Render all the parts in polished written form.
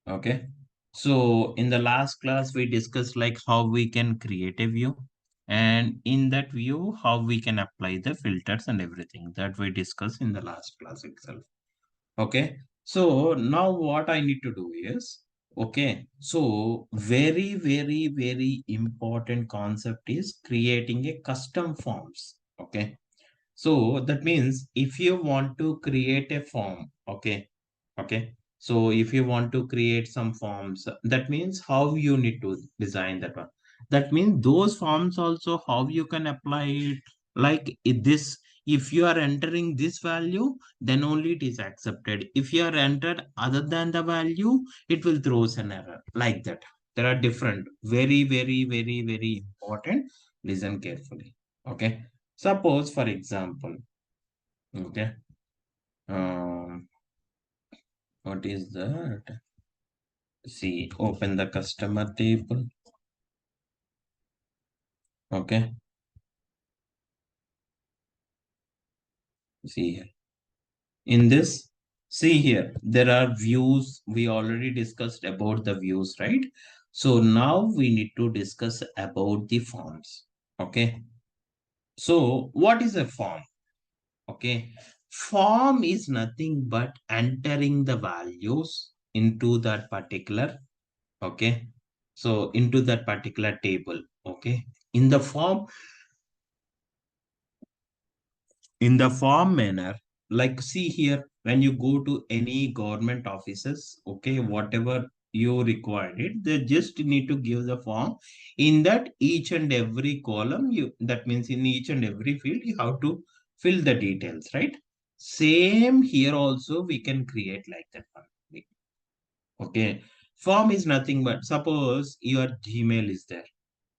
Okay. So in the last class, we discussed like how we can create a view. And in that view, how we can apply the filters and everything that we discussed in the last class itself. Okay. So now what I need to do is, okay. So very important concept is creating a custom forms. Okay. So that means if you want to create a form, okay, okay. So if you want to create some forms, that means how you need to design that one. That means those forms also how you can apply it. Like this, if you are entering this value, then only it is accepted. If you are entered other than the value, it will throws an error like that. There are different, very important. Listen carefully. Okay. Suppose, for example, okay, um, what is that? See, open the customer table. Okay, see here. In this, see here, there are views. We already discussed about the views, right? So now we need to discuss about the forms. Okay, so what is a form? Okay, form is nothing but entering the values into that particular, okay, so into that particular table. Okay, in the form, in the form manner, like see here, when you go to any government offices, okay, whatever you required it, they just need to give the form. In that each and every column, you, that means in each and every field you have to fill the details, right? Same here also we can create like that one. Okay, form is nothing but, suppose your Gmail is there.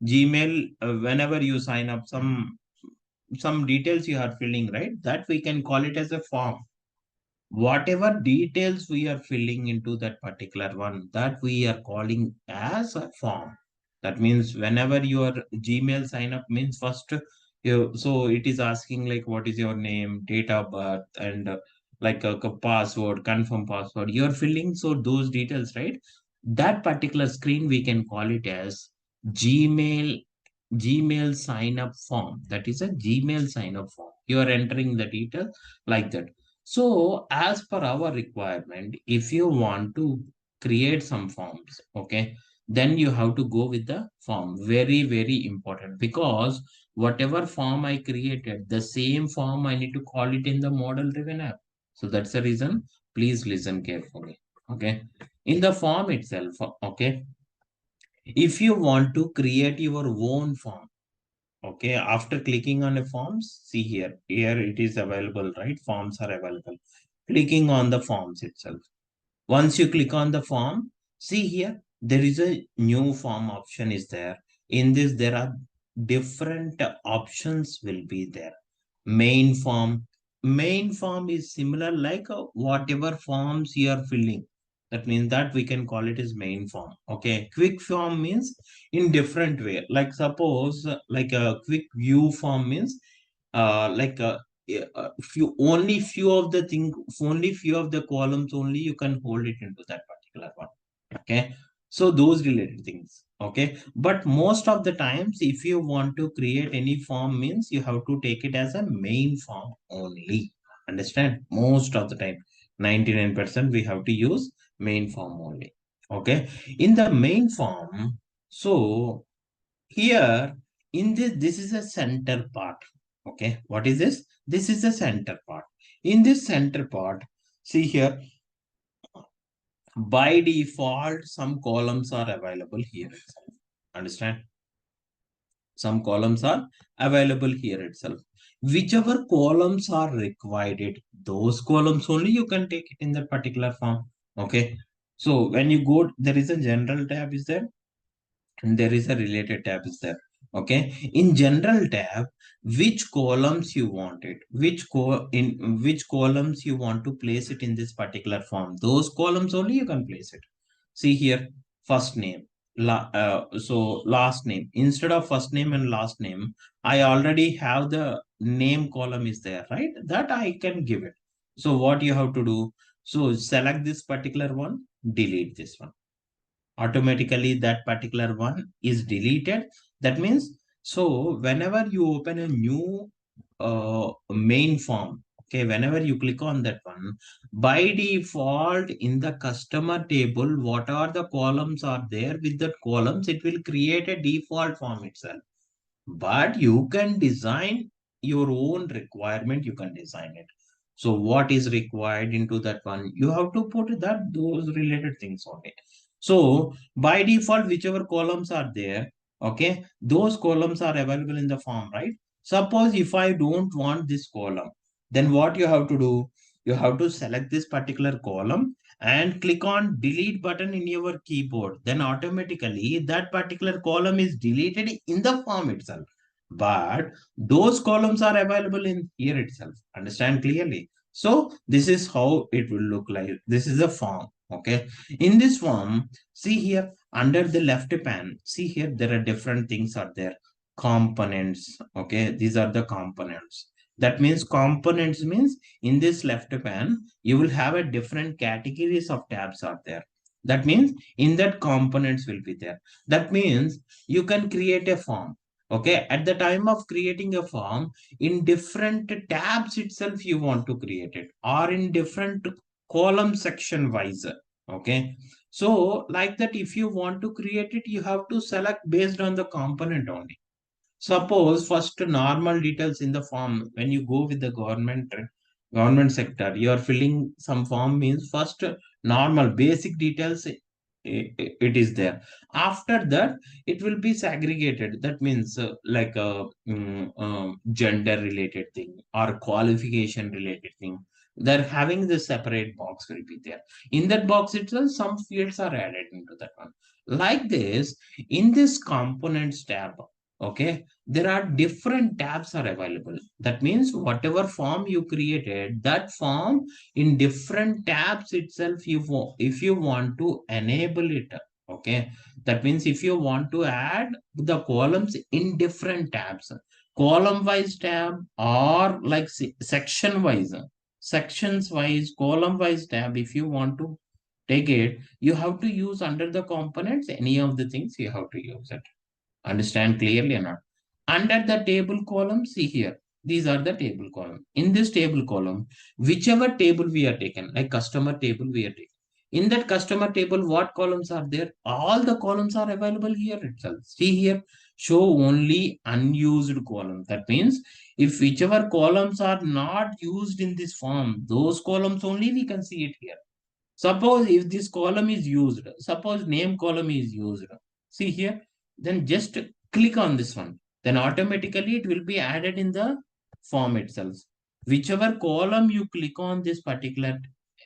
Gmail, whenever you sign up, some details you are filling, right? That we can call it as a form. Whatever details we are filling into that particular one, that we are calling as a form. That means whenever your Gmail sign up means first, you, so it is asking like what is your name, date of birth, and like a password, confirm password. You are filling so those details, right? That particular screen we can call it as Gmail Gmail sign up form. That is a Gmail sign up form. You are entering the detail like that. So, as per our requirement, if you want to create some forms, okay, then you have to go with the form. Very important, because whatever form I created, the same form I need to call it in the model driven app. So that's the reason. Please listen carefully. Okay. In the form itself, okay, if you want to create your own form, okay, after clicking on a forms, see here it is available, right? Forms are available. Clicking on the forms itself. Once you click on the form, see here, there is a new form option is there. In this, there are different options will be there. Main form. Main form is similar like whatever forms you are filling. That means that we can call it as main form. Okay. Quick form means in different way. Like suppose like a quick view form means like few, only few of the thing, only few of the columns only you can hold it into that particular one. Okay, so those related things. Okay, but most of the times if you want to create any form means you have to take it as a main form only. Understand? Most of the time, 99% we have to use main form only. Okay, in the main form, so here in this is a center part. Okay, what is this? This is the center part. In this center part, see here, by default some columns are available here itself. Understand? Some columns are available here itself. Whichever columns are required, those columns only you can take it in that particular form. Okay, so when you go, there is a general tab is there, and there is a related tab is there. Okay, in general tab, which columns you want it, in which columns you want to place it in this particular form, those columns only you can place it. See here, first name, so last name. Instead of first name and last name, I already have the name column is there, right? That I can give it. So what you have to do, So select this particular one, delete this one. Automatically that particular one is deleted. That means, so whenever you open a new main form, okay, whenever you click on that one, by default in the customer table, what are the columns are there, with that columns it will create a default form itself. But you can design your own requirement, you can design it. So what is required into that one, you have to put that those related things on it. So by default, whichever columns are there, okay, those columns are available in the form, right? Suppose if I don't want this column, then what you have to do, you have to select this particular column and click on delete button in your keyboard. Then automatically that particular column is deleted in the form itself. But those columns are available in here itself. Understand clearly? So this is how it will look like. This is a form. Okay. In this form, see here under the left pane, see here there are different things are there. Components. Okay. These are the components. That means components means in this left pane, you will have a different categories of tabs are there. That means in that components will be there. That means you can create a form. Okay, at the time of creating a form, in different tabs itself you want to create it, or in different column section wise. Okay, so like that, if you want to create it, you have to select based on the component only. Suppose first normal details in the form, when you go with the government sector, you are filling some form, means first normal basic details it is there. After that, it will be segregated. That means like a gender related thing or qualification related thing. They're having the separate box will be there. In that box itself, some fields are added into that one. Like this, in this components tab, okay, there are different tabs are available. That means whatever form you created, that form in different tabs itself, if you want to enable it, okay, that means if you want to add the columns in different tabs, column wise tab, or like section wise, sections wise, column wise tab, if you want to take it, you have to use under the components any of the things you have to use it. Understand clearly or not? Under the table column, see here, these are the table column. In this table column, whichever table we are taken, like customer table we are taken. In that customer table, what columns are there? All the columns are available here itself. See here, show only unused column. That means if whichever columns are not used in this form, those columns only we can see it here. Suppose if this column is used, suppose name column is used, see here, then just click on this one. Then automatically it will be added in the form itself. Whichever column you click on this particular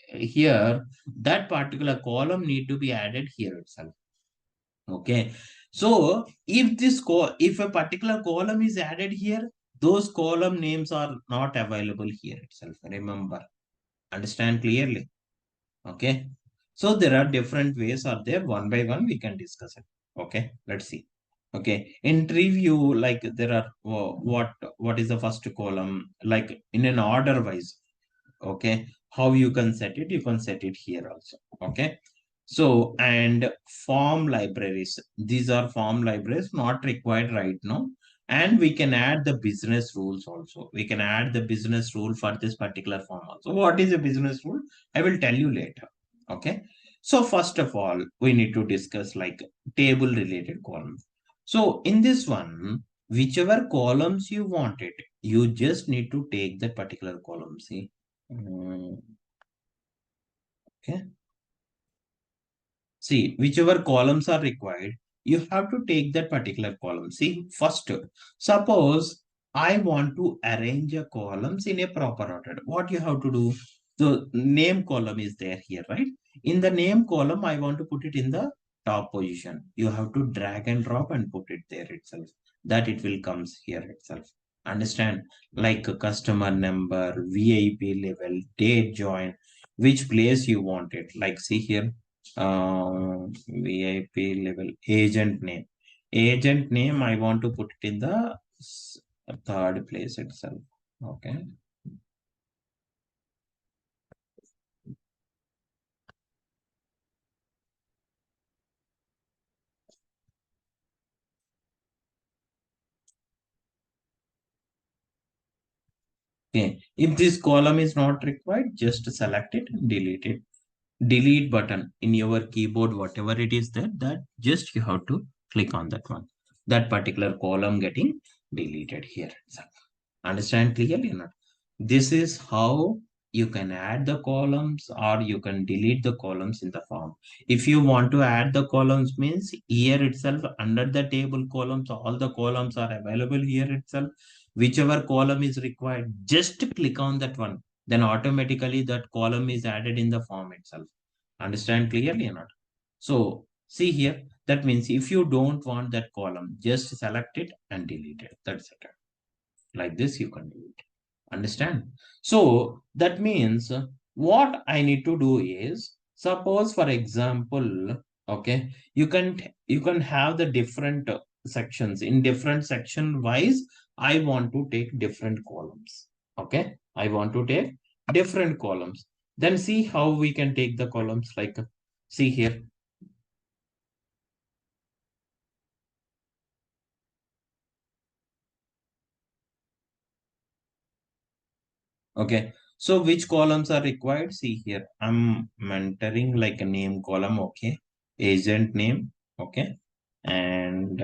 here, that particular column need to be added here itself. Okay. So if if a particular column is added here, those column names are not available here itself. Remember, understand clearly. Okay, so there are different ways are there, one by one we can discuss it. Okay, let's see. Okay, in tree view, like there are what is the first column, like in an order wise. Okay, how you can set it, you can set it here also. Okay, so and form libraries, these are form libraries not required right now. And we can add the business rules also, we can add the business rule for this particular form also. What is a business rule, I will tell you later. Okay, so first of all we need to discuss like table related columns. So in this one, whichever columns you want it, you just need to take that particular column. See. Okay. See, whichever columns are required, you have to take that particular column. See, first, suppose I want to arrange a columns in a proper order. What you have to do? The name column is there here, right? In the name column, I want to put it in the top position. You have to drag and drop and put it there itself. That it will comes here itself. Understand? Like a customer number, VIP level, date join, which place you want it. Like see here, VIP level, agent name. Agent name, I want to put it in the third place itself. Okay. Okay. If this column is not required, just select it and delete it. Delete button in your keyboard, whatever it is there, that just you have to click on that one. That particular column getting deleted here. So, understand clearly or not? This is how you can add the columns or you can delete the columns in the form. If you want to add the columns means here itself under the table columns, all the columns are available here itself. Whichever column is required, just click on that one. Then automatically that column is added in the form itself. Understand clearly or not? So see here, that means if you don't want that column, just select it and delete it. That's it. Like this, you can do it. Understand? So that means what I need to do is, suppose for example, okay, you can have the different sections. In different section wise, I want to take different columns. Okay, I want to take different columns. Then see how we can take the columns, like see here. Okay, so which columns are required? See here, I'm mentoring like a name column. Okay, agent name. Okay, and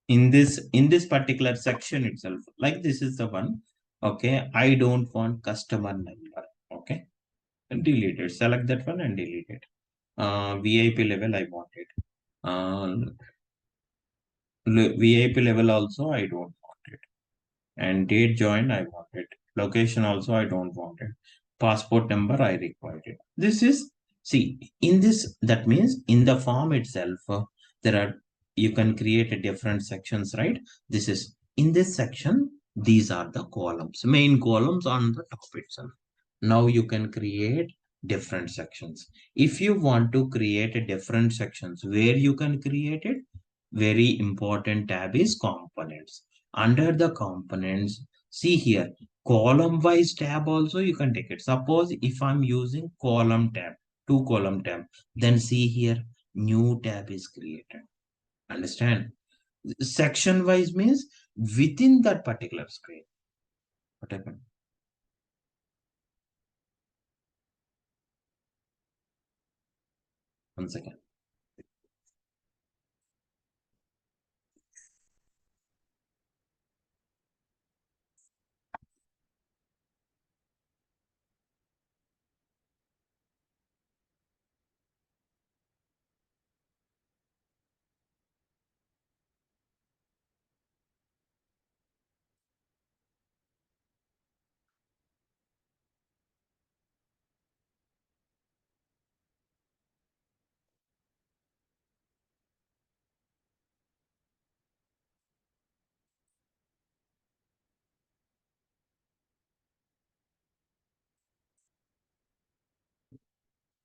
in this particular section itself, like this is the one. Okay, I don't want customer number. Okay, and delete it. Select that one and delete it. VIP level I want it. VIP level also I don't want it. And date joined I want it. Location also I don't want it. Passport number I required it. This is, see, in this, that means in the form itself, there are, you can create a different sections, right? This is in this section, these are the columns, main columns on the top itself. Now you can create different sections. If you want to create a different sections, where you can create it, very important tab is components. Under the components, see here, column wise tab also you can take it. Suppose if I'm using column tab, two column tab, then see here, new tab is created. Understand? Section wise means within that particular screen. What happened? One second.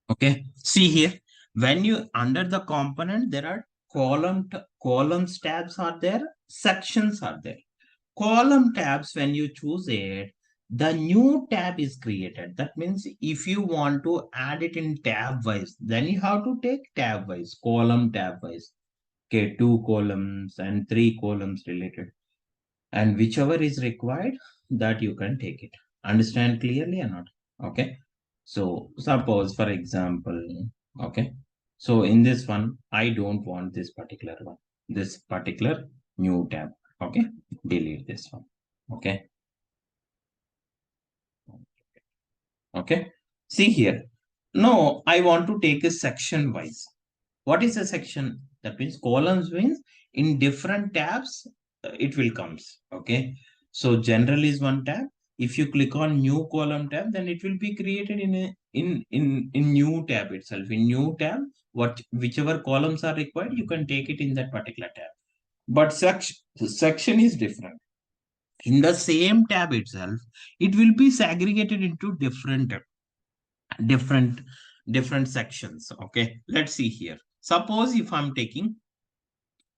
Okay, see here, when you under the component, there are columns tabs are there, sections are there. Column tabs, when you choose it, the new tab is created. That means if you want to add it in tab wise, then you have to take tab wise, column tab wise. Okay, two columns and three columns related, and whichever is required, that you can take it. Understand clearly or not? Okay, so suppose for example, okay, so in this one I don't want this particular one, this particular new tab. Okay, delete this one. Okay, okay, see here, no, I want to take a section wise. What is a section? That means columns means in different tabs, it will comes. Okay, so general is one tab. If you click on new column tab, then it will be created in a in new tab itself. In new tab, what whichever columns are required, you can take it in that particular tab. But section is different. In the same tab itself, it will be segregated into different different sections. Okay, let's see here. Suppose if I'm taking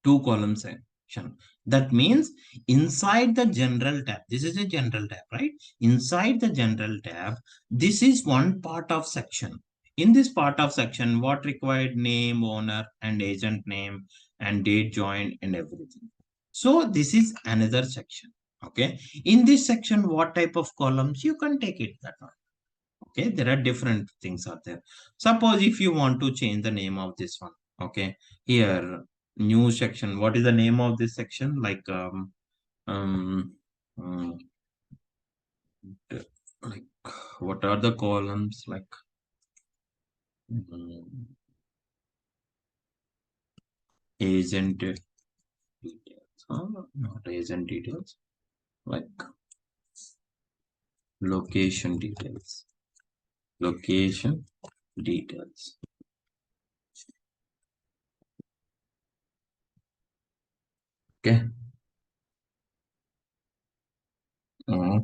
two column section, that means inside the general tab, this is a general tab, right? Inside the general tab, this is one part of section. In this part of section, what required? Name, owner and agent name and date joined and everything. So this is another section. Okay. In this section, what type of columns you can take it that one. Okay. There are different things out there. Suppose if you want to change the name of this one. Okay. Here, new section. What is the name of this section? Like, um, um like what are the columns like? um, Agent details, not agent details, like location details, location details. Okay. uh,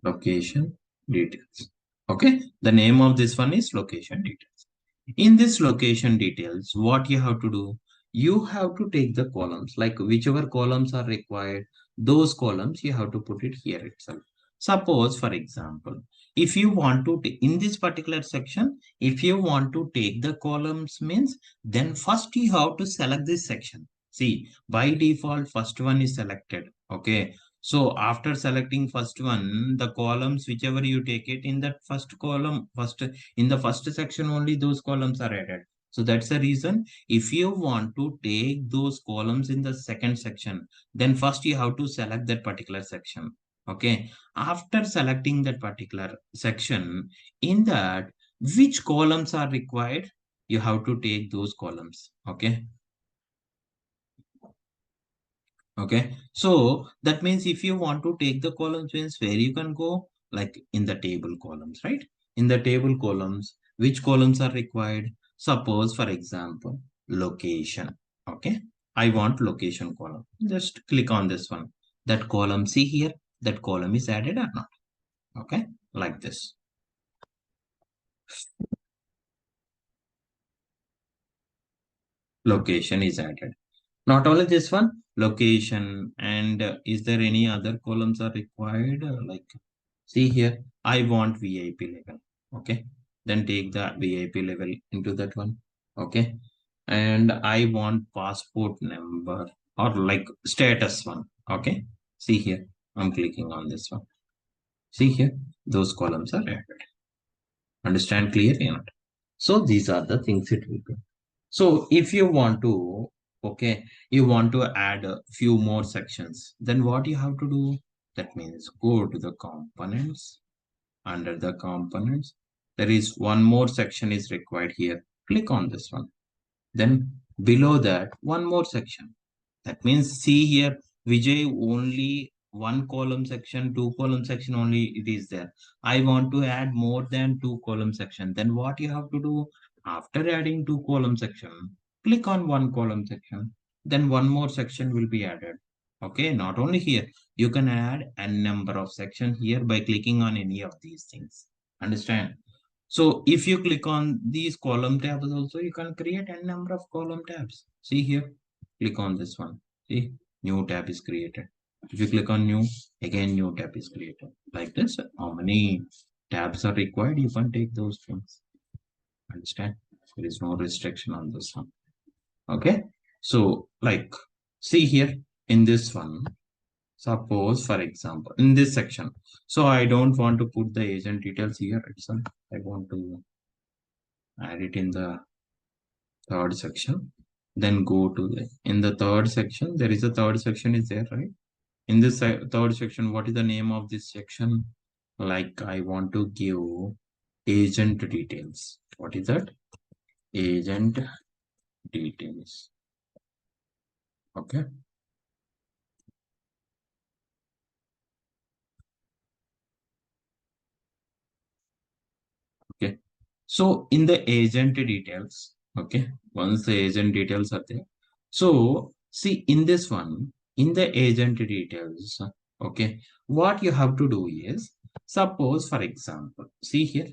Location details. Okay, the name of this one is location details. In this location details, what you have to do, you have to take the columns, like whichever columns are required, those columns you have to put it here itself. Suppose for example, if you want to in this particular section, if you want to take the columns means, then first you have to select this section. See, by default first one is selected. Okay, so after selecting first one, the columns whichever you take it in that first column, first in the first section only those columns are added. So that's the reason, if you want to take those columns in the second section, then first you have to select that particular section. Okay, after selecting that particular section, in that which columns are required, you have to take those columns. Okay. Okay, so that means if you want to take the columns means where you can go, like in the table columns, right? In the table columns, which columns are required? Suppose for example, location. Okay, I want location column. Just click on this one. That column, see here, that column is added or not? Okay, like this. Location is added. Not only this one, location, and is there any other columns are required? Like, see here, I want VIP level. Okay, then take the VIP level into that one. Okay, and I want passport number or like status one. Okay, see here, I'm clicking on this one. See here, those columns are added. Understand clearly or not? So these are the things it will be. So if you want to, okay, you want to add a few more sections, then what you have to do? That means go to the components. Under the components, there is one more section is required here. Click on this one. Then below that, one more section. That means see here, Vijay, only one column section, two column section only it is there. I want to add more than two column section. Then what you have to do, after adding two column section, click on one column section. Then one more section will be added. Okay, not only here, you can add a number of section here by clicking on any of these things. Understand? So if you click on these column tabs also, you can create a number of column tabs. See here, click on this one. See, new tab is created. If you click on new, again new tab is created. Like this, how many tabs are required, you can take those things. Understand? There is no restriction on this one. Okay. So like, see here in this one, suppose for example, in this section. So I don't want to put the agent details here itself. I want to add it in the third section. Then go to the, in the third section, there is a third section is there, right? In this third section, what is the name of this section? Like I want to give agent details. What is that? Agent details. Okay. Okay. So in the agent details, okay, once the agent details are there. So see in this one, in the agent details, okay, what you have to do is, suppose for example, see here,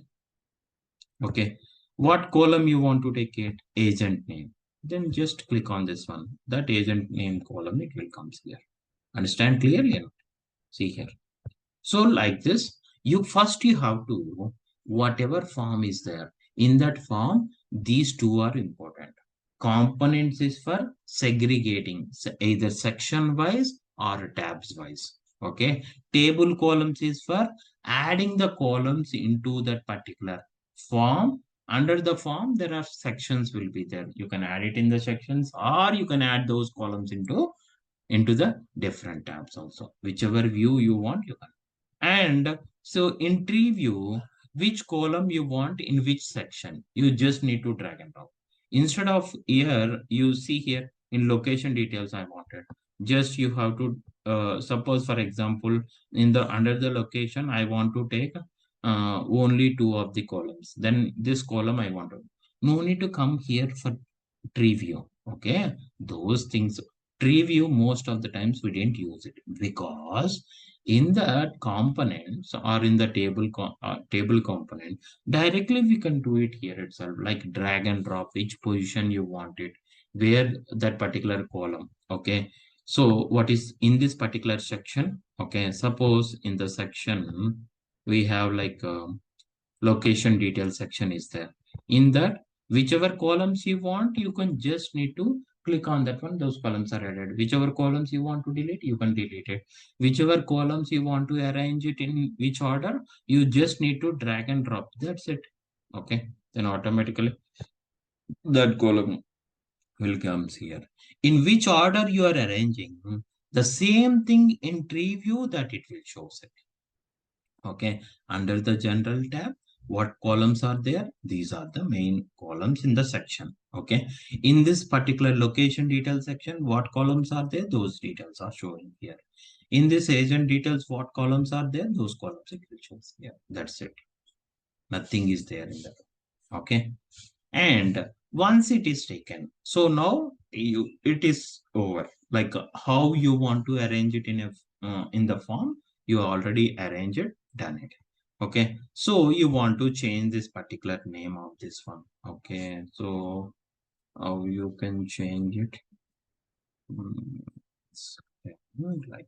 okay, what column you want to take it, agent name. Then just click on this one, that agent name column, it will comes here. Understand clearly? See here. So like this, you first you have to, whatever form is there, in that form, these two are important. Components is for segregating either section wise or tabs wise. Okay. Table columns is for adding the columns into that particular form. Under the form, there are sections will be there. You can add it in the sections, or you can add those columns into the different tabs also. Whichever view you want, you can. And so in tree view, which column you want in which section, you just need to drag and drop. Instead of here, you see here in location details I wanted. Just you have to, suppose for example, in the under the location, I want to take only two of the columns. Then this column I want to, no need to come here for tree view. Okay. Those things, tree view, most of the times we didn't use it because in the components or in the table component, directly we can do it here itself, like drag and drop which position you want it, where that particular column. Okay. So what is in this particular section? Okay. Suppose in the section we have like location detail section is there. In that, whichever columns you want, you can just need to click on that one. Those columns are added. Whichever columns you want to delete, you can delete it. Whichever columns you want to arrange it in which order, you just need to drag and drop. That's it. Okay. Then automatically that column will comes here. In which order you are arranging, the same thing in tree view that it will show it. Okay, under the general tab, what columns are there? These are the main columns in the section. Okay, in this particular location detail section, what columns are there? Those details are showing here. In this agent details, what columns are there? Those columns it will show here. That's it. Nothing is there in that. Okay, and once it is taken, so now it is over. Like how you want to arrange it in the form, you already arrange it, done it. Okay, so you want to change this particular name of this one. Okay, so how you can change it? Hmm, like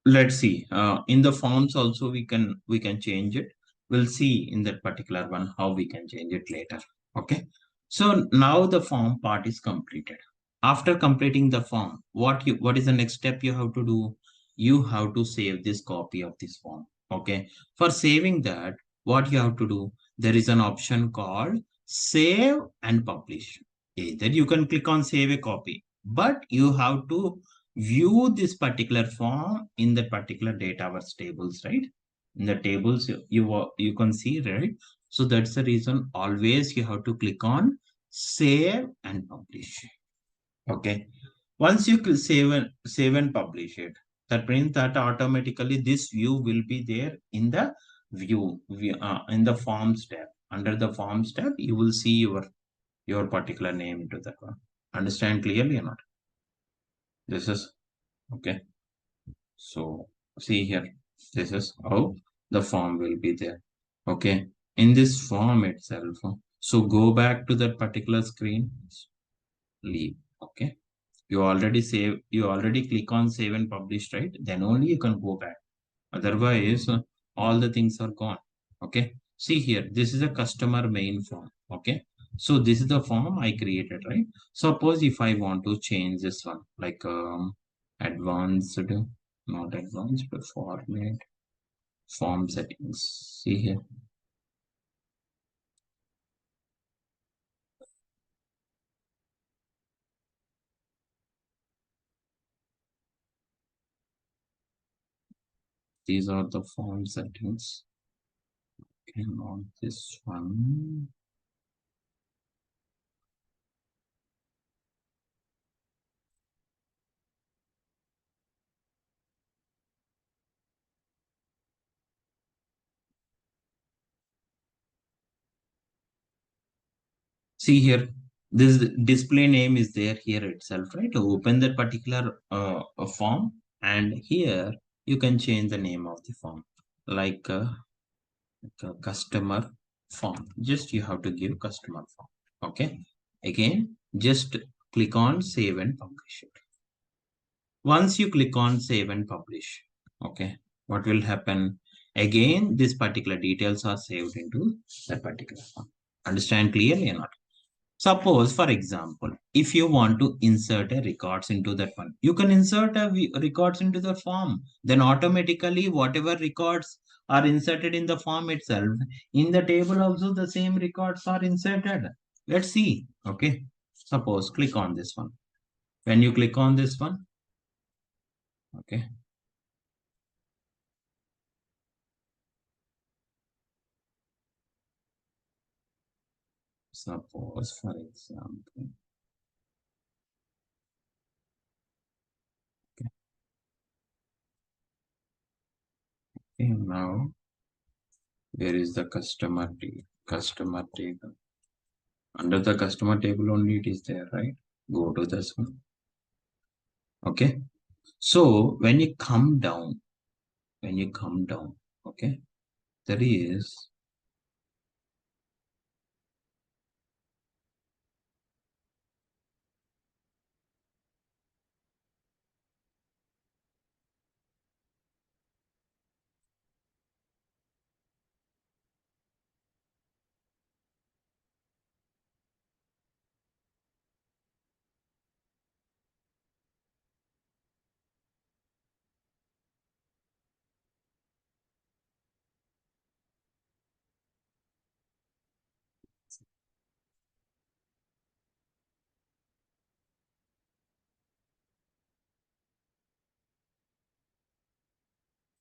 let's see, in the forms also we can change it. We'll see in that particular one how we can change it later. Okay, so now the form part is completed. After completing the form, what is the next step you have to do? You have to save this copy of this form. Okay, for saving that, what you have to do, there is an option called save and publish. Either you can click on save a copy, but you have to view this particular form in the particular dataverse tables, right? In the tables you can see, right? So that's the reason always you have to click on save and publish. Okay, once you save and publish it, that means that automatically this view will be there in the in the forms tab. Under the forms tab you will see your particular name into that one. Understand clearly or not? This is okay. So see here, this is how the form will be there. Okay, in this form itself. So go back to that particular screen, leave. Okay, you already click on save and publish, right? Then only you can go back. Otherwise, all the things are gone. Okay, see here, this is a customer main form. Okay, so this is the form I created, right? Suppose if I want to change this one, like advanced, not advanced, but format, form settings. See here, these are the form settings. Okay, on this one. See here, this display name is there here itself, right? Open that particular form, and here you can change the name of the form, like customer form. Just you have to give customer form. Okay. Again, Just click on save and publish it. Once you click on save and publish, okay, what will happen? Again, this particular details are saved into that particular form. Understand clearly or not? Suppose, for example, if you want to insert a records into that one, you can insert a records into the form. Then automatically, whatever records are inserted in the form itself, in the table also the same records are inserted. Let's see. Okay. Suppose click on this one. When you click on this one, okay. Suppose, for example, okay, now where is the customer table? Under the customer table only it is there, right? Go to this one. Okay. So when you come down, okay, there is,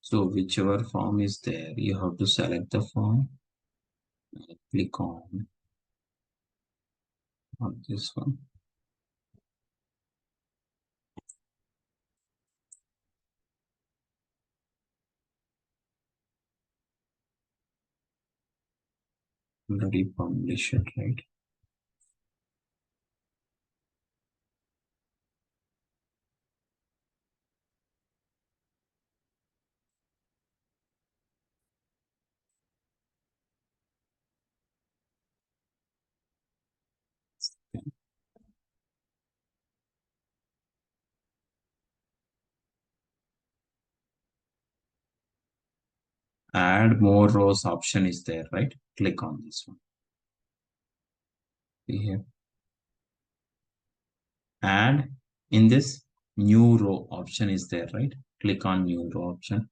so whichever form is there, you have to select the form, click on this one. Already publish it, right? Add more rows option is there, right? Click on this one. See here. Add in this new row option is there, right? Click on new row option.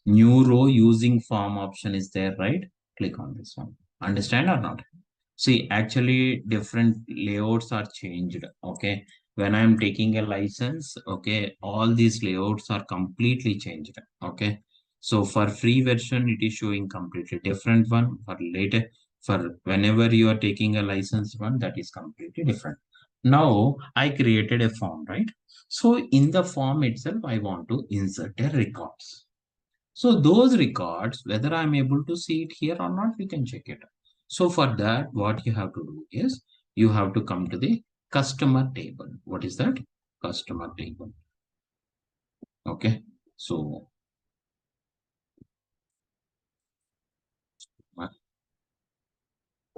New row using form option is there, right? Click on this one. Understand or not? See, actually different layouts are changed. Okay. When I'm taking a license, okay, all these layouts are completely changed. Okay. So for free version, it is showing completely different one. For later, for whenever you are taking a license one, that is completely different. Now I created a form, right? So in the form itself, I want to insert a records. So those records, whether I'm able to see it here or not, we can check it. So for that, what you have to do is you have to come to the customer table. What is that? Customer table. Okay. So,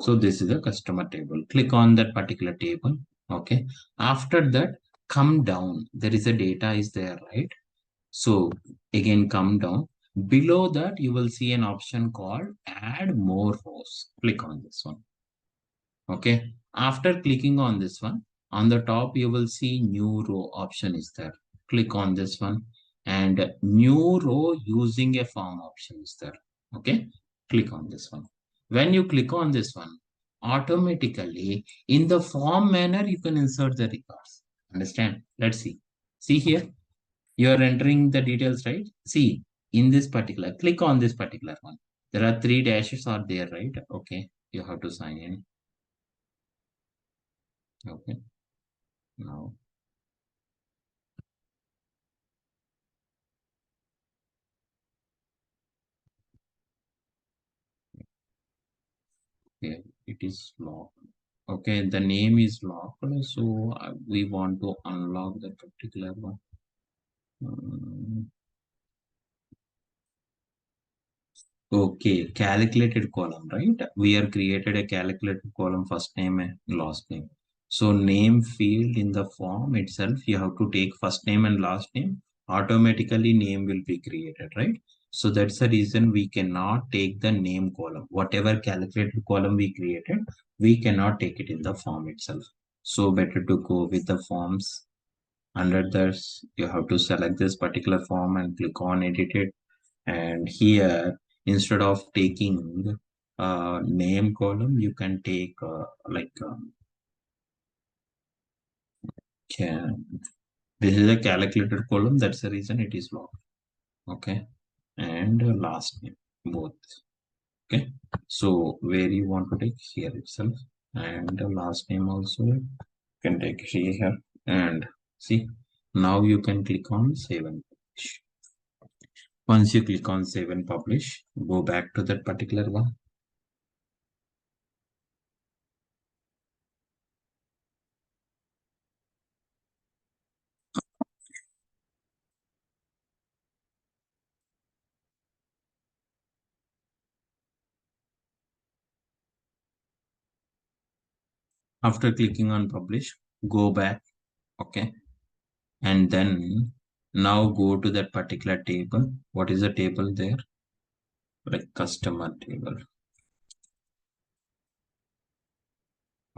so this is a customer table. Click on that particular table. Okay. After that, come down. There is a data is there, right? So again, come down. Below that, you will see an option called add more rows. Click on this one. Okay. After clicking on this one, on the top, you will see new row option is there. Click on this one and new row using a form option is there. Okay. Click on this one. When you click on this one, automatically in the form manner, you can insert the records. Understand? Let's see. See here, you are entering the details, right? See, in this particular, click on this particular one. There are three dashes are there, right? Okay. You have to sign in. Okay. Now, okay, it is locked. Okay, the name is locked, so we want to unlock that particular one. Um, okay, calculated column, right? We are created a calculated column, first name and last name. So name field in the form itself, you have to take first name and last name. Automatically name will be created, right? So that's the reason we cannot take the name column. Whatever calculated column we created, we cannot take it in the form itself. So better to go with the forms. Under this, you have to select this particular form and click on edit it. And here, instead of taking name column, you can take can this is a calculated column. That's the reason it is locked. Okay, and last name both. Okay, so where you want to take here itself, and last name also you can take here. And see, now you can click on save and publish. Once you click on save and publish, go back to that particular one. After clicking on publish, go back. Okay, and then now go to that particular table. What is the table there? Like customer table.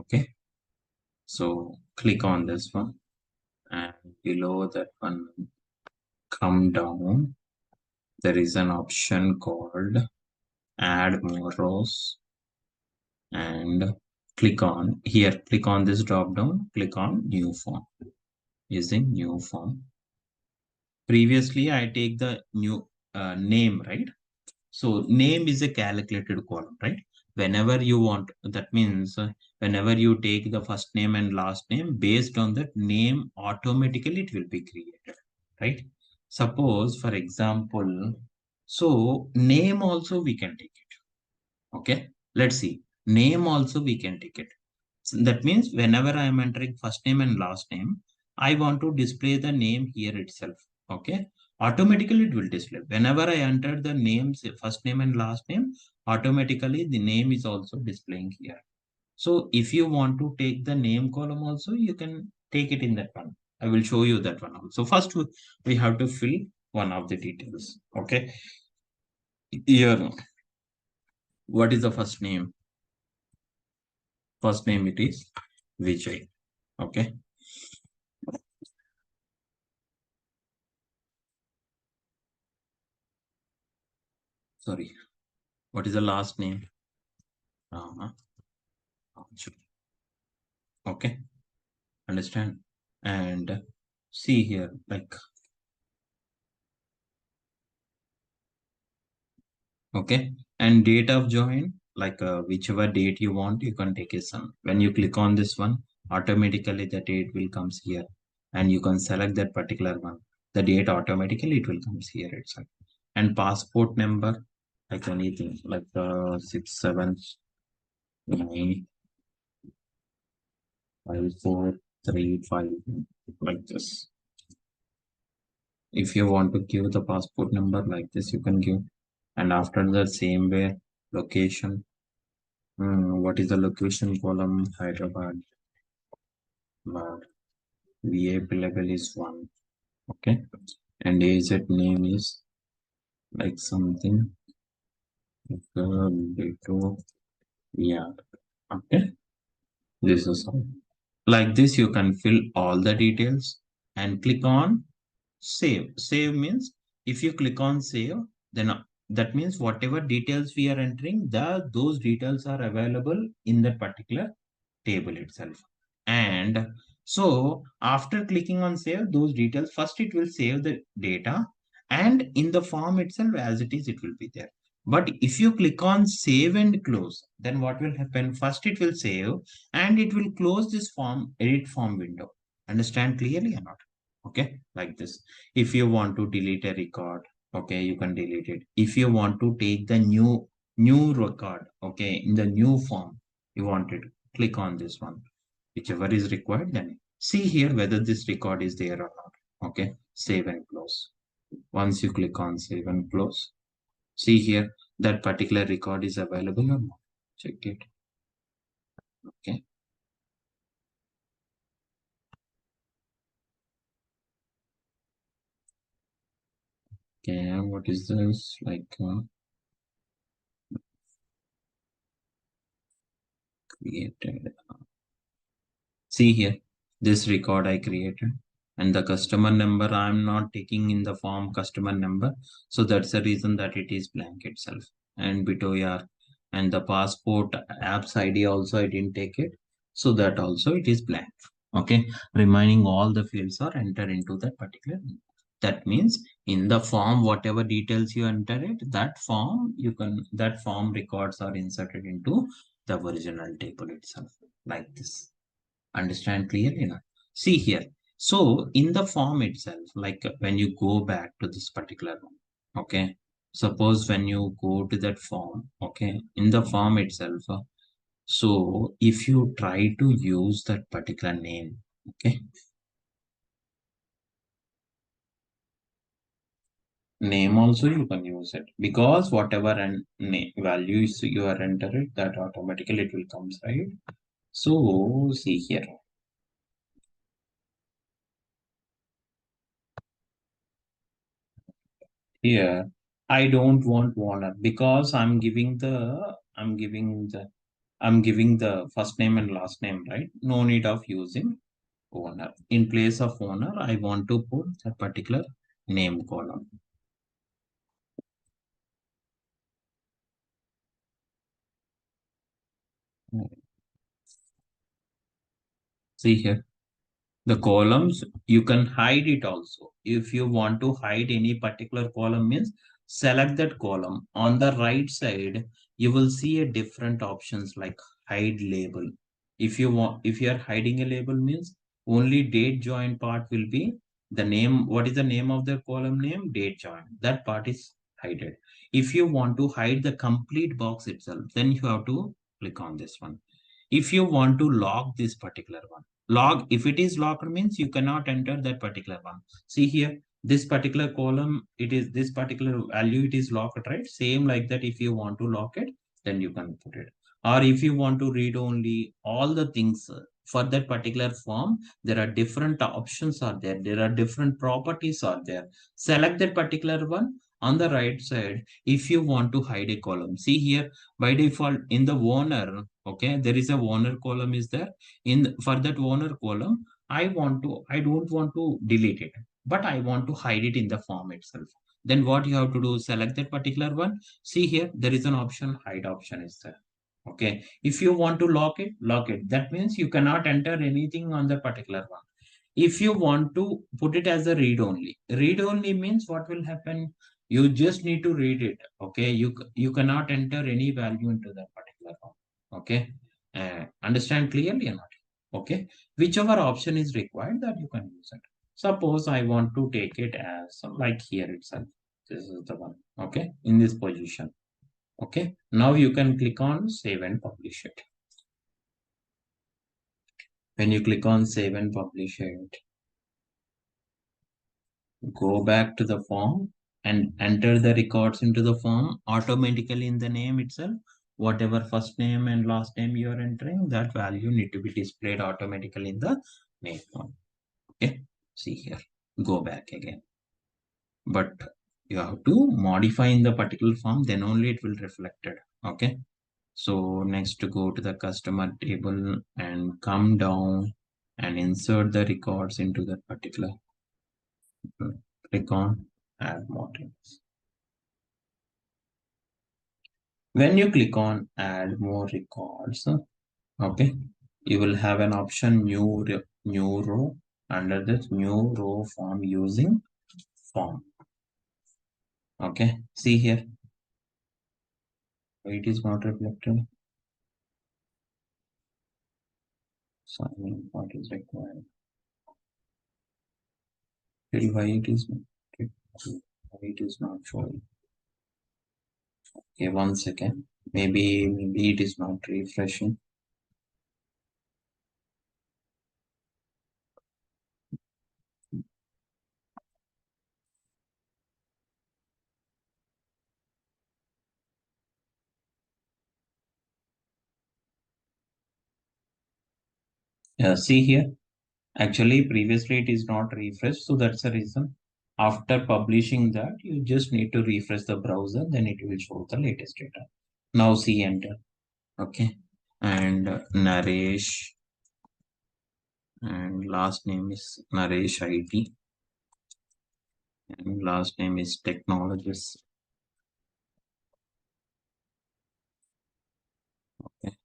Okay, so click on this one, and below that one, come down. There is an option called add more rows, and click on here. Click on this drop down. Click on new form. Using new form. Previously, I take the new name, right? So name is a calculated column, right? Whenever you want, that means whenever you take the first name and last name, based on that name, automatically it will be created, right? Suppose, for example, so name also we can take it. Okay, let's see. Name also we can take it. So that means whenever I am entering first name and last name, I want to display the name here itself. Okay. Automatically it will display. Whenever I enter the names, first name and last name, automatically the name is also displaying here. So if you want to take the name column also, you can take it in that one. I will show you that one also. First, we have to fill one of the details. Okay. Here, what is the first name? First name it is Vijay. Okay. Sorry. What is the last name? Uh, okay, understand. And see here, like, okay, and date of join, like whichever date you want, you can take a sum. When you click on this one, automatically the date will comes here, and you can select that particular one. The date automatically it will comes here itself. And passport number, like anything, like 6795435, like this. If you want to give the passport number like this, you can give. And after the same way, location. What is the location column? Hyderabad. But VAP level is 1. Okay. And agent name is like something. Beto. Yeah. Okay. This is all. Like this, you can fill all the details and click on save. Save means if you click on save, then that means whatever details we are entering, those details are available in that particular table itself. And so after clicking on save, those details, first it will save the data, and in the form itself as it is, it will be there. But if you click on save and close, then what will happen? First it will save and it will close this form, edit form window. Understand clearly or not? Okay, like this. If you want to delete a record, okay, you can delete it. If you want to take the new record, okay, in the new form, you want it, click on this one. Whichever is required, then see here whether this record is there or not. Okay, save and close. Once you click on save and close, see here that particular record is available or not. Check it. Okay. Okay, what is this? Like created. See here, this record I created, and the customer number I'm not taking in the form customer number. So that's the reason that it is blank itself. And Bitoyar and the passport apps ID also I didn't take it. So that also it is blank. Okay, remaining all the fields are entered into that particular. That means in the form, whatever details you enter it, that form you can that form records are inserted into the original table itself, like this. Understand clearly now? See here. So in the form itself, like when you go back to this particular one, okay. Suppose when you go to that form, okay, in the form itself, so if you try to use that particular name, okay, name also you can use it because whatever and values you are entering, that automatically it will comes, right? So see here. Here, I don't want Warner because I'm giving the first name and last name, right? No need of using owner. In place of owner, I want to put a particular name column. See here. The columns, you can hide it also. If you want to hide any particular column means select that column. On the right side, you will see a different options like hide label. If you are hiding a label means only date join part will be the name. What is the name of the column name? Date join. That part is hidden. If you want to hide the complete box itself, then you have to click on this one. If you want to lock this particular one, log, if it is locked means you cannot enter that particular one. See here, this particular column, it is this particular value, it is locked, right? Same like that, if you want to lock it, then you can put it. Or if you want to read only all the things for that particular form, there are different options are there. There are different properties are there. Select that particular one on the right side. If you want to hide a column, see here, by default in the owner, okay, there is a owner column is there. For that owner column, I don't want to delete it, but I want to hide it in the form itself. Then what you have to do, select that particular one. See here, there is an option, hide option is there. Okay, if you want to lock it, that means you cannot enter anything on the particular one. If you want to put it as a read only means what will happen, you just need to read it. Okay, you cannot enter any value into that particular one. Okay, understand clearly or not? Okay, whichever option is required, that you can use it. Suppose I want to take it as like here itself, this is the one. Okay, in this position. Okay, now you can click on save and publish it. When you click on save and publish it, go back to the form and enter the records into the form automatically in the name itself. Whatever first name and last name you are entering, that value need to be displayed automatically in the name form. Okay, see here, go back again. But you have to modify in the particular form, then only it will reflect it. Okay, so next to go to the customer table and come down and insert the records into that particular. Click on add more tables. When you click on add more records, okay, you will have an option new row. Under this new row form using form. Okay, see here, it is not reflected. Signing what is required. Tell why it is not showing. Okay, 1 second. Maybe it is not refreshing. See here. Actually, previously it is not refreshed, so that's the reason. After publishing that, you just need to refresh the browser, then it will show the latest data. Now see enter. Okay. And Naresh, and last name is Naresh IT, and last name is Technologist. Okay.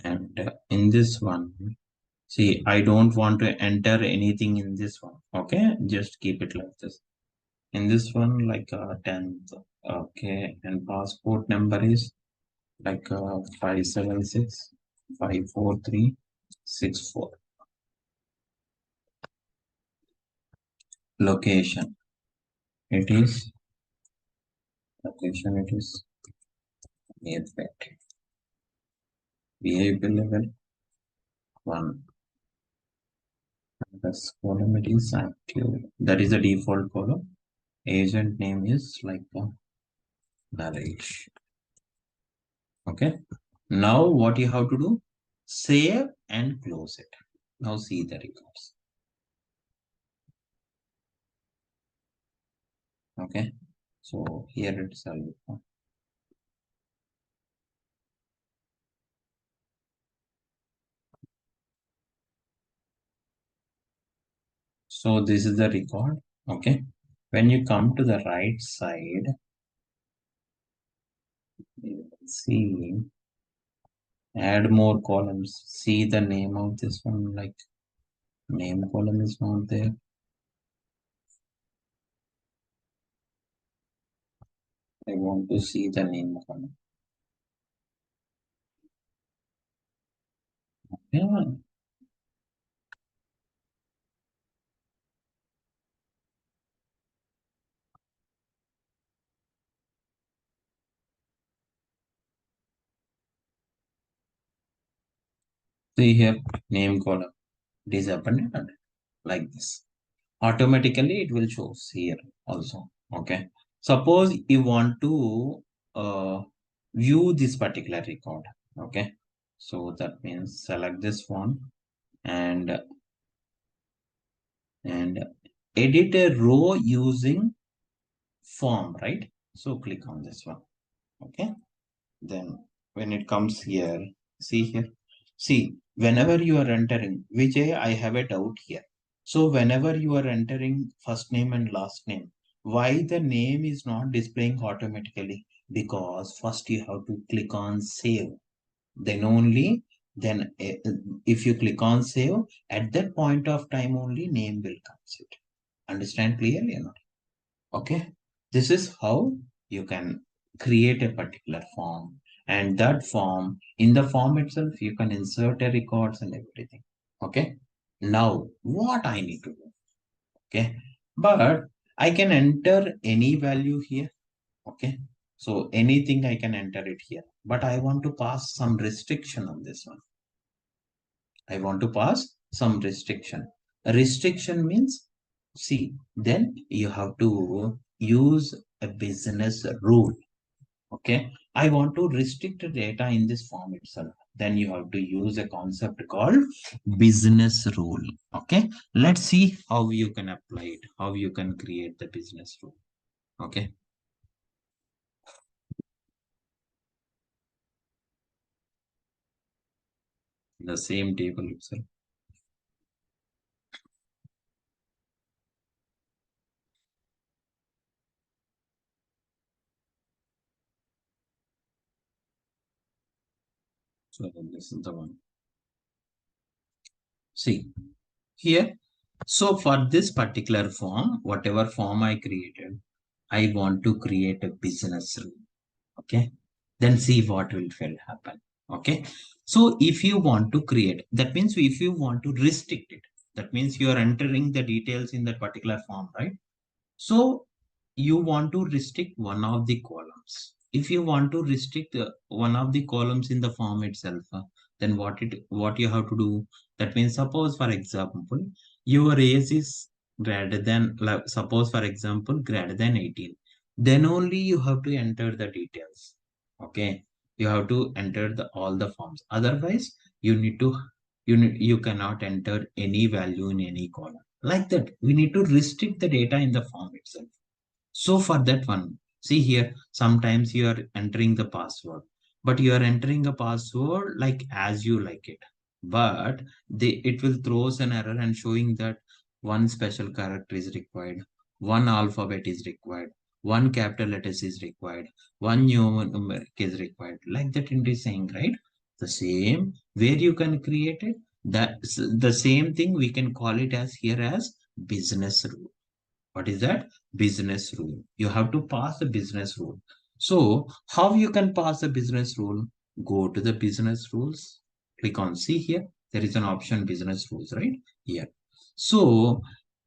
And in this one, see, I don't want to enter anything in this one. Okay. Just keep it like this. In this one, like 10th. Okay. And passport number is like 576 543 64. Location. It is location. It is near that. VIP level 1. This column it is active. That is the default column. Agent name is like Naresh. Okay. Now what you have to do? Save and close it. Now see the records. Okay. So here it's a so this is the record. Okay. When you come to the right side, you will see add more columns. See the name of this one, like name column is not there. I want to see the name column. Yeah. See here, name column. It is abandoned like this. Automatically it will show here also. Okay. Suppose you want to view this particular record. Okay. So that means select this one and and edit a row using form, right? So click on this one. Okay. Then when it comes here, see here. See, whenever you are entering, Vijay, I have a doubt here. So whenever you are entering first name and last name, why the name is not displaying automatically? Because first you have to click on save. Then only, then if you click on save, at that point of time only name will come. Understand clearly or not? Okay. This is how you can create a particular form. And that form, in the form itself, you can insert a records and everything. Okay. Now, what I need to do? Okay. But I can enter any value here. Okay. So anything I can enter it here. But I want to pass some restriction on this one. I want to pass some restriction. A restriction means, see, then you have to use a business rule. Okay. I want to restrict the data in this form itself. Then you have to use a concept called business rule. Okay. Let's see how you can apply it, how you can create the business rule. Okay. The same table itself. So this is the one. See here. So for this particular form, whatever form I created, I want to create a business rule. Okay. Then see what will happen. Okay. So if you want to create, that means if you want to restrict it, that means you are entering the details in that particular form, right? So you want to restrict one of the columns. If you want to restrict one of the columns in the form itself, then what you have to do? That means suppose for example, your age is greater than like, suppose for example greater than 18. Then only you have to enter the details. Okay, you have to enter the all the forms. Otherwise, you cannot enter any value in any column. Like that, we need to restrict the data in the form itself. So for that one, see here, sometimes you are entering the password, but you are entering a password like as you like it. But it will throws an error and showing that one special character is required, one alphabet is required, one capital letters is required, one numeric is required. Like that it is saying, right? The same where you can create it. That the same thing we can call it as here as business rule. What is that? Business rule. You have to pass the business rule. So how you can pass the business rule? Go to the business rules. Click on see here. There is an option business rules, right? Here. So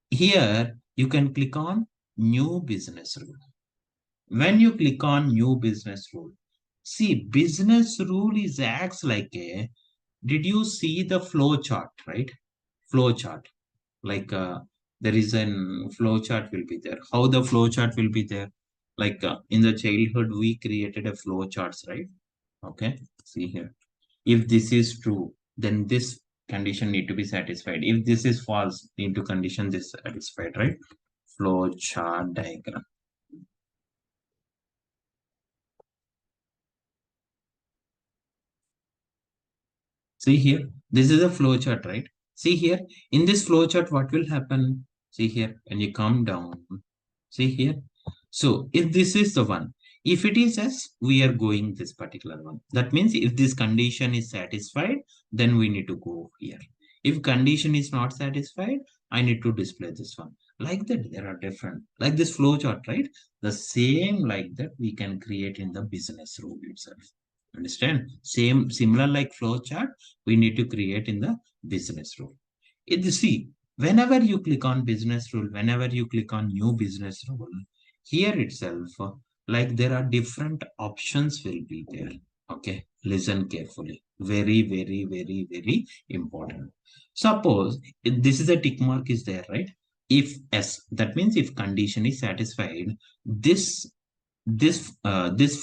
here you can click on new business rule. When you click on new business rule, see business rule is acts like a, did you see the flow chart, right? Flow chart like there is an flow chart will be there. How the flow chart will be there? Like in the childhood we created a flow charts, right? Okay, see here, if this is true then this condition need to be satisfied, if this is false need to condition this satisfied, right? Flow chart diagram. See here, this is a flow chart, right? See here, in this flow chart, what will happen? See here, when you come down, see here. So if this is the one, if it is S, we are going this particular one. That means if this condition is satisfied, then we need to go here. If condition is not satisfied, I need to display this one. Like that, there are different, like this flow chart, right? The same like that we can create in the business rule itself. Understand? Same, similar like flow chart, we need to create in the business rule. See, whenever you click on business rule, whenever you click on new business rule, here itself, like there are different options will be there. Okay, listen carefully. Very, very, very, very important. Suppose this is a tick mark is there, right? If S, that means if condition is satisfied, this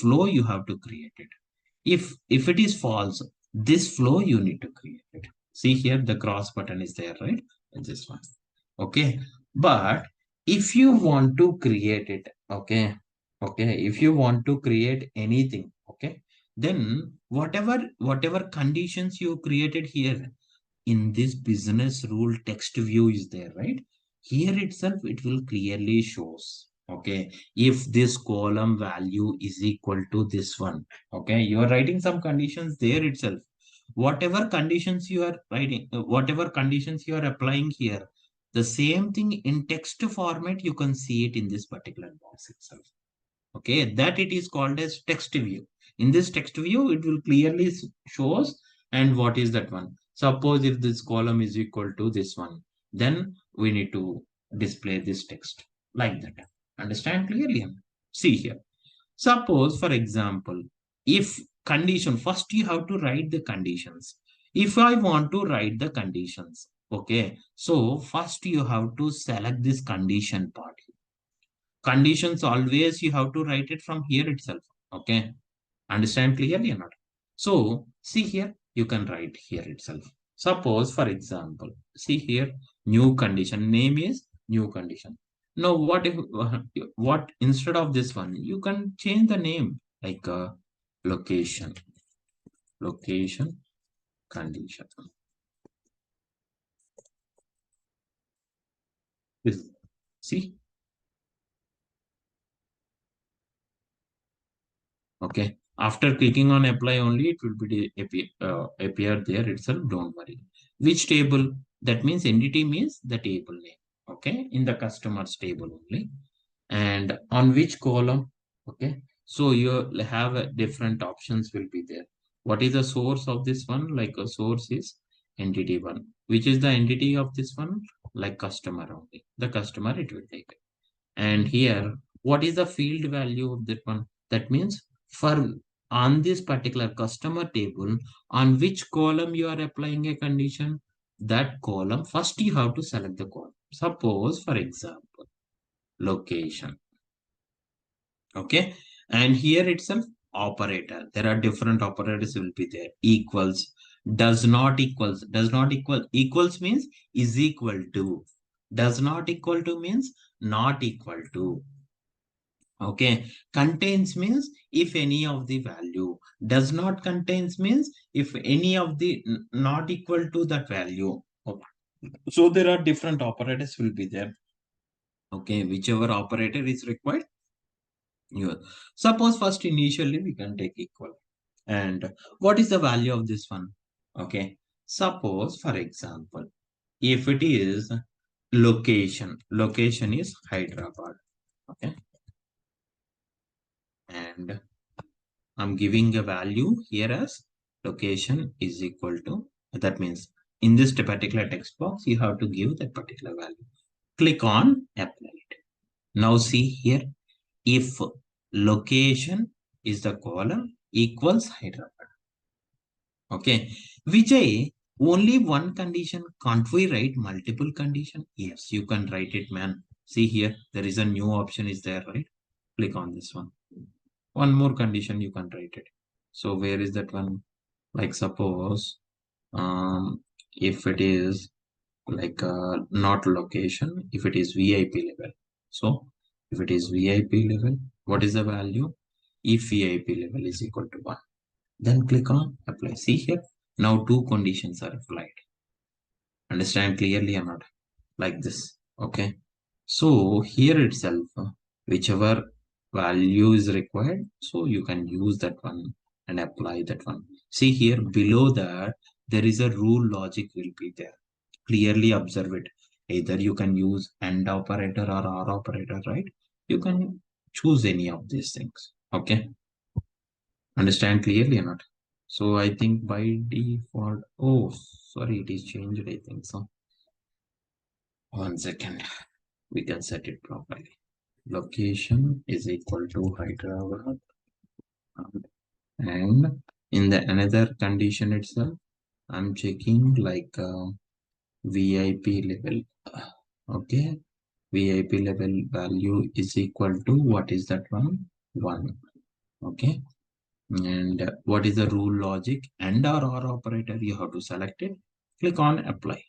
flow you have to create it. If it is false, this flow you need to create it. See here, the cross button is there, right? This one. Okay. But if you want to create it, okay, if you want to create anything, okay, then whatever conditions you created here in this business rule text view is there, right? Here itself, it will clearly shows, okay, if this column value is equal to this one, okay, you are writing some conditions there itself. Whatever conditions you are writing, whatever conditions you are applying here, the same thing in text format, you can see it in this particular box itself. Okay, that it is called as text view. In this text view, it will clearly shows, and what is that one? Suppose if this column is equal to this one, then we need to display this text like that. Understand clearly? See here. Suppose, for example, if condition, first you have to write the conditions. If I want to write the conditions, okay, so first you have to select this condition part. Conditions always you have to write it from here itself. Okay, understand clearly or not? So see here, you can write here itself. Suppose for example, see here, new condition name is new condition. Now what if what instead of this one you can change the name like location, location condition. See, okay, after clicking on apply only, it will be appear there itself. Don't worry. Which table? That means entity means the table name. Okay, in the customers table only. And on which column? Okay, so you have different options will be there. What is the source of this one? Like a source is entity one. Which is the entity of this one? Like customer only. The customer it will take. And here, what is the field value of that one? That means for on this particular customer table, on which column you are applying a condition, that column, first you have to select the column. Suppose, for example, location. Okay. And here itself, operator. There are different operators will be there. Equals, does not equals, does not equal, equals means is equal to. Does not equal to means not equal to. Okay, contains means if any of the value. Does not contains means if any of the not equal to that value. Okay. So there are different operators will be there. Okay, whichever operator is required. You suppose first initially we can take equal. And what is the value of this one? Okay, suppose for example, if it is location is Hyderabad. Okay, and I'm giving a value here as location is equal to, that means in this particular text box, you have to give that particular value. Click on apply it. Now see here, if location is the column equals Hyderabad. Okay, Vijay, only one condition. Can't we write multiple condition? Yes, you can write it, man. See here, there is a new option is there, right? Click on this one. One more condition you can write it. So where is that one? Like suppose if it is like not location, if it is VIP level. So if it is VIP level, what is the value? If VIP level is equal to 1, then click on apply. See here, now two conditions are applied. Understand clearly or not? Like this. Okay. So here itself, whichever value is required, so you can use that one and apply that one. See here below that, there is a rule logic will be there. Clearly observe it. Either you can use AND operator or OR operator, right? You can choose any of these things. Okay. Understand clearly or not? So I think by default, oh, sorry, it is changed. I think so. 1 second. We can set it properly. Location is equal to Hyderabad, and in the another condition itself, I'm checking like VIP level. Okay, VIP level value is equal to what is that one? 1. Okay, and what is the rule logic and or operator? You have to select it. Click on apply.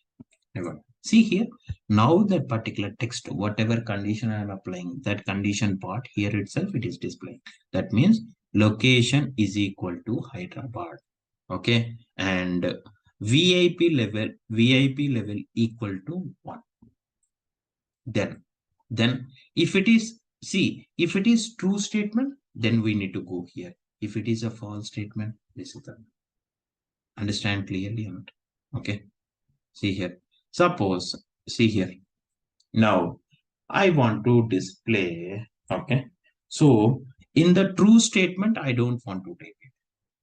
Never. See here, now that particular text, whatever condition I am applying, that condition part here itself, it is displaying. That means location is equal to Hyderabad. Okay. And VIP level equal to 1. Then if it is, see, if it is true statement, then we need to go here. If it is a false statement, this is the, understand clearly or not? Okay. See here. Suppose, see here. Now, I want to display, okay. So, in the true statement, I don't want to take it.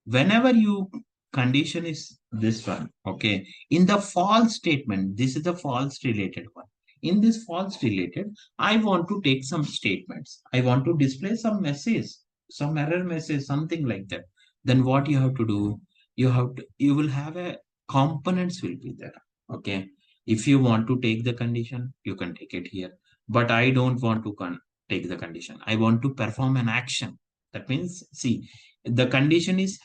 Whenever you condition is this one, okay. In the false statement, this is the false related one. In this false related, I want to take some statements. I want to display some message, some error message, something like that. Then what you have to do? You will have a components will be there. Okay. If you want to take the condition, you can take it here. But I don't want to take the condition. I want to perform an action. That means, see, the condition is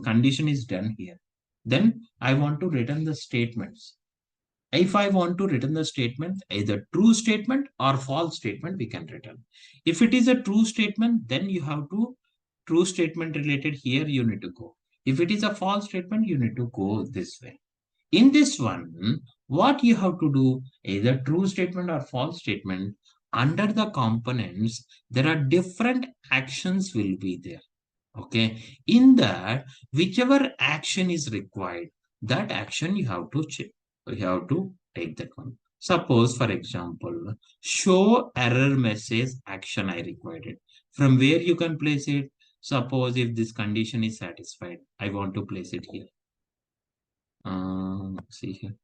condition is done here. Then I want to return the statements. If I want to return the statement, either true statement or false statement, we can return. If it is a true statement, then you have to true statement related here, you need to go. If it is a false statement, you need to go this way. In this one, what you have to do, either true statement or false statement, under the components, there are different actions will be there. Okay. In that, whichever action is required, that action you have to check. You have to take that one. Suppose, for example, show error message action I required it. From where you can place it? Suppose if this condition is satisfied, I want to place it here. See here.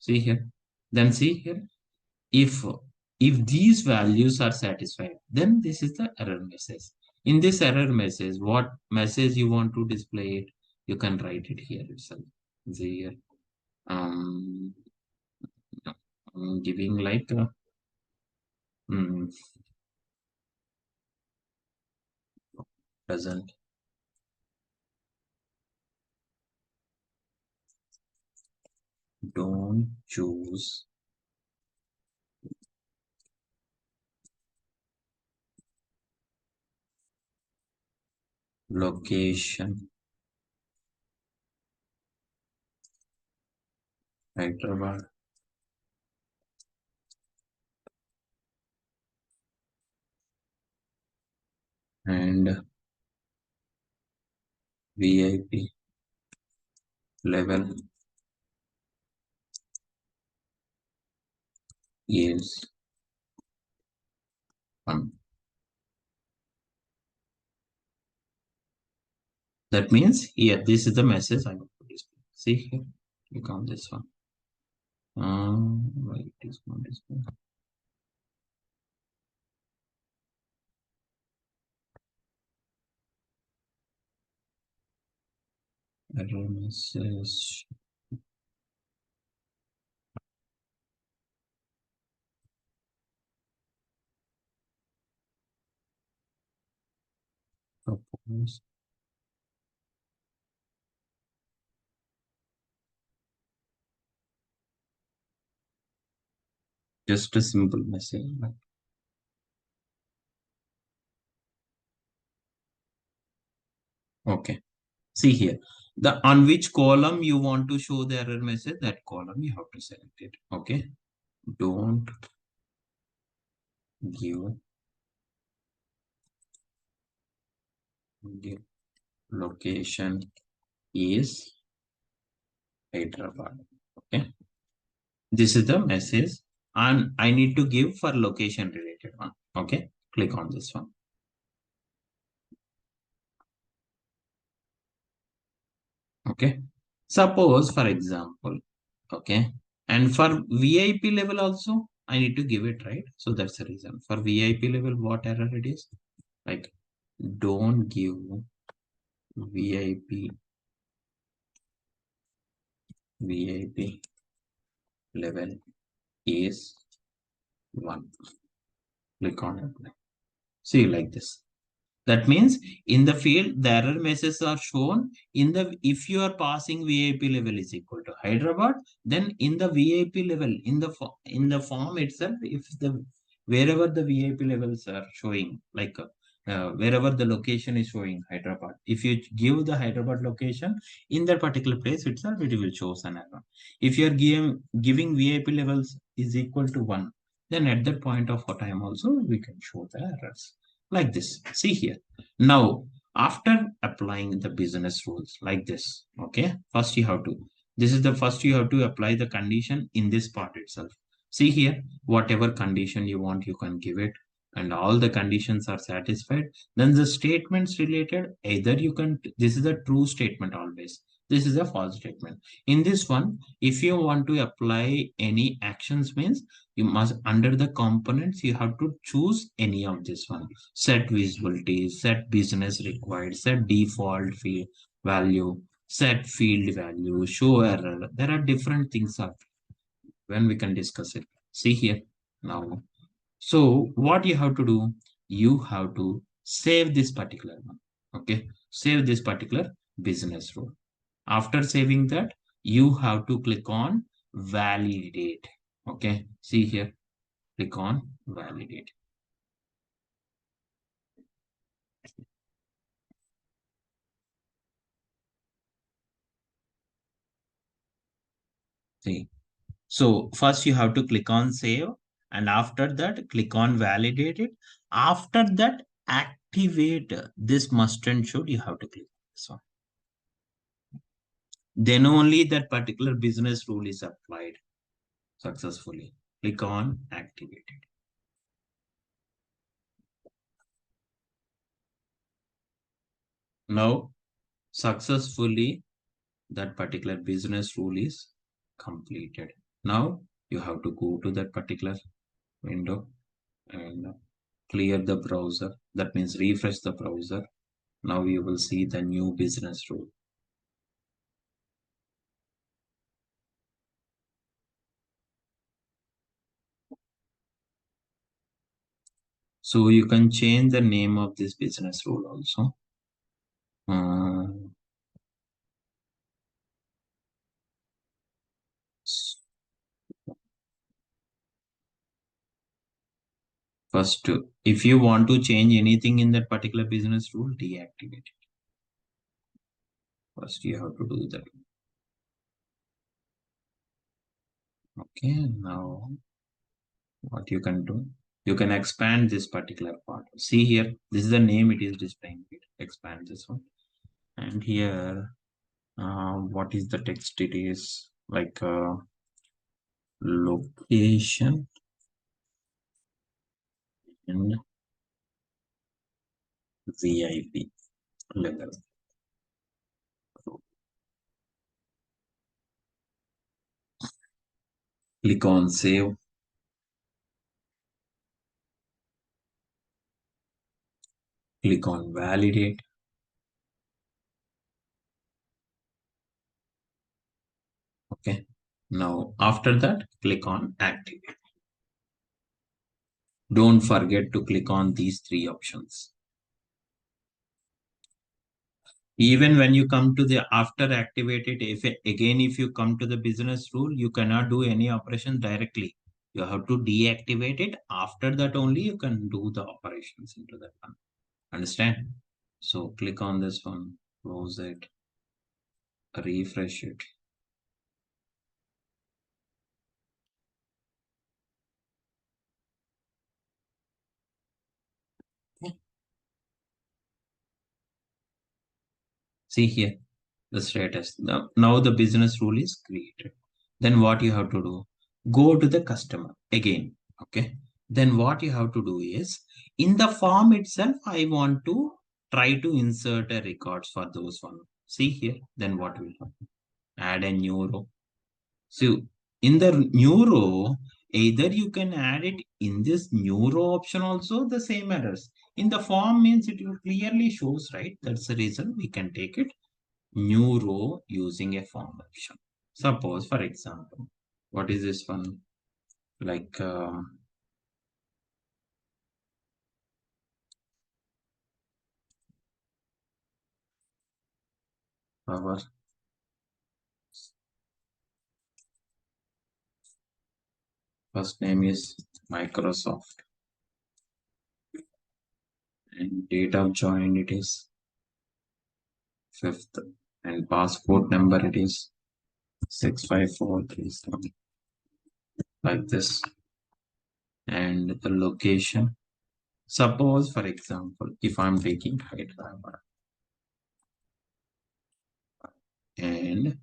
See here. Then see here. If if these values are satisfied, then this is the error message. In this error message, what message you want to display it, you can write it here itself. See here. Um, I'm giving like mm, doesn't. don't choose location Hyderabad and VIP level is 1. That means here, this is the message I want to display. See here, click on this one. Why it is not display? Error message. Propose. Just a simple message. Okay. See here. The on which column you want to show the error message, that column you have to select it. Okay. Don't give, give location is Hyderabad. Okay. This is the message and I need to give for location related one. Okay. Click on this one. Okay. Suppose for example, okay. And for VIP level also, I need to give it, right? So that's the reason. For VIP level, what error it is? Like, don't give VIP, VIP level is 1. Click on it. See like this. That means in the field, the error messages are shown in the, if you are passing VIP level is equal to Hyderabad, then in the VIP level, in the form itself, if the, wherever the VIP levels are showing, like wherever the location is showing Hyderabad, if you give the Hyderabad location in that particular place itself, it will show an error. If you are giving VIP levels is equal to 1, then at that point of time also, we can show the errors like this. See here. Now, after applying the business rules like this, okay, first you have to, this is the first you have to apply the condition in this part itself. See here, whatever condition you want, you can give it, and all the conditions are satisfied. Then the statements related, either you can, this is a true statement always. This is a false statement. In this one, if you want to apply any actions means, you must, under the components, you have to choose any of this one. Set visibility, set business required, set default field value, set field value, show error. There are different things are when we can discuss it. See here now. So what you have to do, you have to save this particular one. Okay, save this particular business rule. After saving that, you have to click on validate. Okay, see here, click on validate. See, so first you have to click on save, and after that click on validate it. After that, activate this must and should, you have to click on this one. Then only that particular business rule is applied successfully. Click on activate it. Now successfully that particular business rule is completed. Now you have to go to that particular window and clear the browser. That means refresh the browser. Now you will see the new business rule. So you can change the name of this business rule also. Uh, First, if you want to change anything in that particular business rule, deactivate it. First, you have to do that. Okay, now what you can do, you can expand this particular part. See here, this is the name it is displaying. Expand this one. And here, what is the text? It is like location and VIP level. Click on save. Click on validate. Okay. Now, after that, click on activate. Don't forget to click on these three options. Even when you come to the after activated, if you come to the business rule, you cannot do any operation directly. You have to deactivate it. After that only you can do the operations into that one. Understand? So click on this one, close it, refresh it. See here, the status. Now the business rule is created. Then what you have to do? Go to the customer again. Okay. Then what you have to do is in the form itself, I want to try to insert a records for those one. See here. Then what will happen? Add a new row. So in the new row, either you can add it in this new row option also the same errors. In the form means it will clearly shows, right? That's the reason we can take it new row using a form option. Suppose, for example, what is this one? Like our first name is Microsoft and date of join it is 5th and passport number it is 65437 like this, and the location. Suppose, for example, if I'm taking Hyderabad and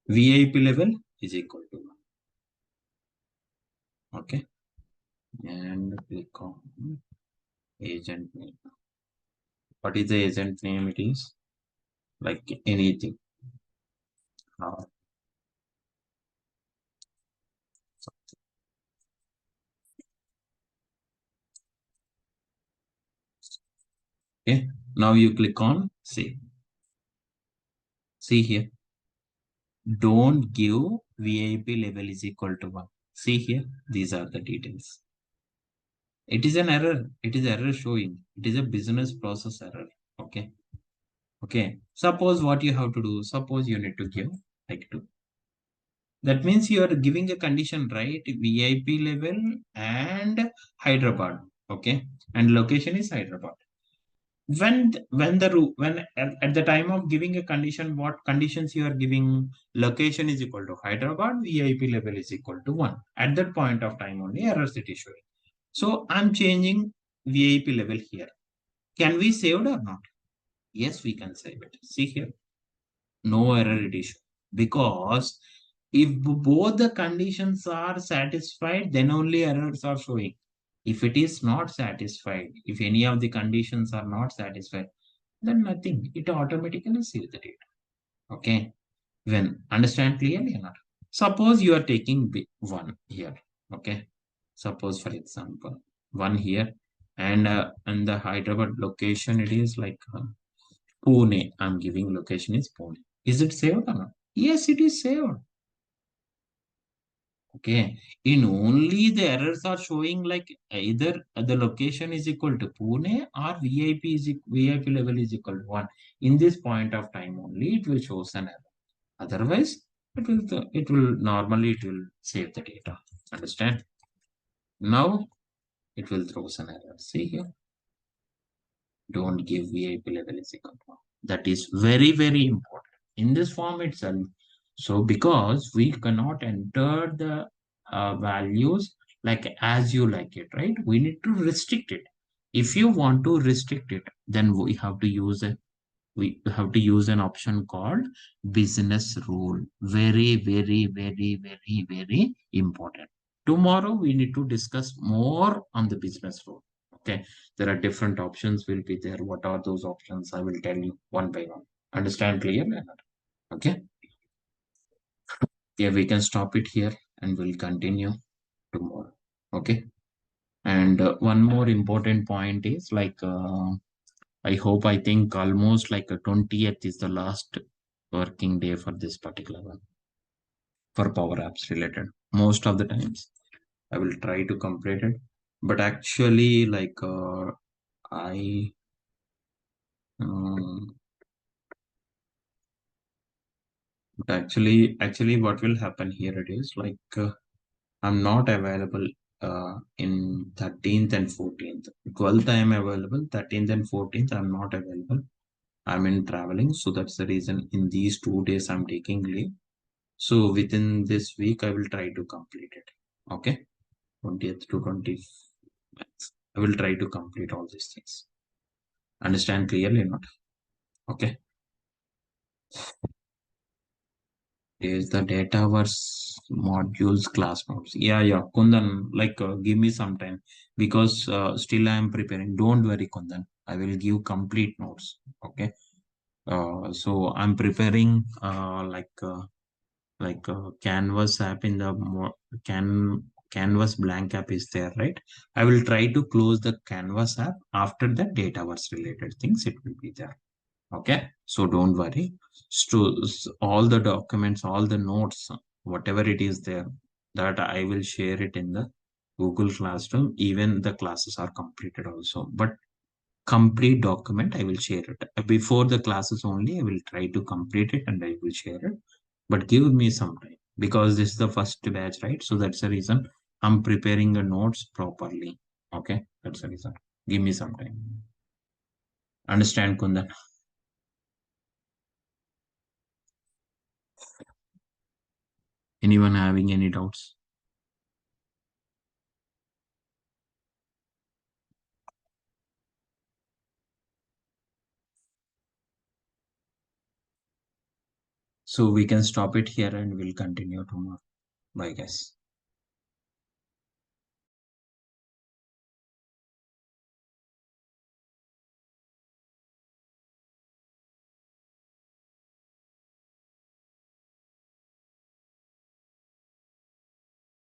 VIP level is equal to 1. Okay. And click on agent name. What is the agent name? It is like anything. Uh, okay. Now you click on save. See here. Don't give VIP level is equal to 1. See here. These are the details. It is an error. It is error showing. It is a business process error. Okay. Okay. Suppose what you have to do. Suppose you need to give like 2. That means you are giving a condition, right? VIP level and Hyderabad. Okay. And location is Hyderabad. When at the time of giving a condition, what conditions you are giving? Location is equal to Hyderabad, VIP level is equal to 1. At that point of time only errors it is showing. So I'm changing VIP level here. Can we save it or not? Yes, we can save it. See here, no error it is showing. Because if both the conditions are satisfied, then only errors are showing. If it is not satisfied, if any of the conditions are not satisfied, then nothing. It automatically saves the data. Okay. When understand clearly or not? Suppose you are taking one here. Okay. Suppose for example, one here and the Hyderabad location it is like Pune. I'm giving location is Pune. Is it saved or not? Yes, it is saved. Okay. In only the errors are showing like either the location is equal to Pune or VIP level is equal to 1. In this point of time only it will show an error. Otherwise, it will normally it will save the data. Understand? Now It will throw an error. See here, don't give VIP level is equal to 1. That is very, very important in this form itself. So because we cannot enter the values like as you like it, right? We need to restrict it. If you want to restrict it, then we have to use an option called business rule. Very, very, very, very, very important. Tomorrow we need to discuss more on the business rule. Okay, there are different options will be there. What are those options? I will tell you one by one. Understand clear, Leonard? Okay. Yeah, we can stop it here and we'll continue tomorrow. Okay. And one more important point is like I hope, I think almost like a 20th is the last working day for this particular one for Power Apps related. Most of the times I will try to complete it, but actually, like I, um, but actually, what will happen here it is like I'm not available in 13th and 14th. 12th I am available, 13th and 14th I'm not available. I'm in traveling, so that's the reason in these 2 days I'm taking leave. So within this week, I will try to complete it. Okay, 20th to 20th. I will try to complete all these things. Understand clearly, not? Okay. Is the Dataverse modules class notes? Yeah, yeah. Kundan, like give me some time because still I am preparing. Don't worry, Kundan. I will give complete notes. Okay. So I'm preparing Canvas app in the can Canvas blank app is there, right? I will try to close the Canvas app. After that, Dataverse related things it will be there. Okay, so don't worry. So all the documents, all the notes, whatever it is there, that I will share it in the Google Classroom. Even the classes are completed also, but complete document I will share it before the classes only. I will try to complete it and I will share it, but give me some time because this is the first batch, right? So that's the reason I'm preparing the notes properly. Okay, that's the reason. Give me some time. Understand, Kundan? Anyone having any doubts? So we can stop it here and we'll continue tomorrow. Bye, guys.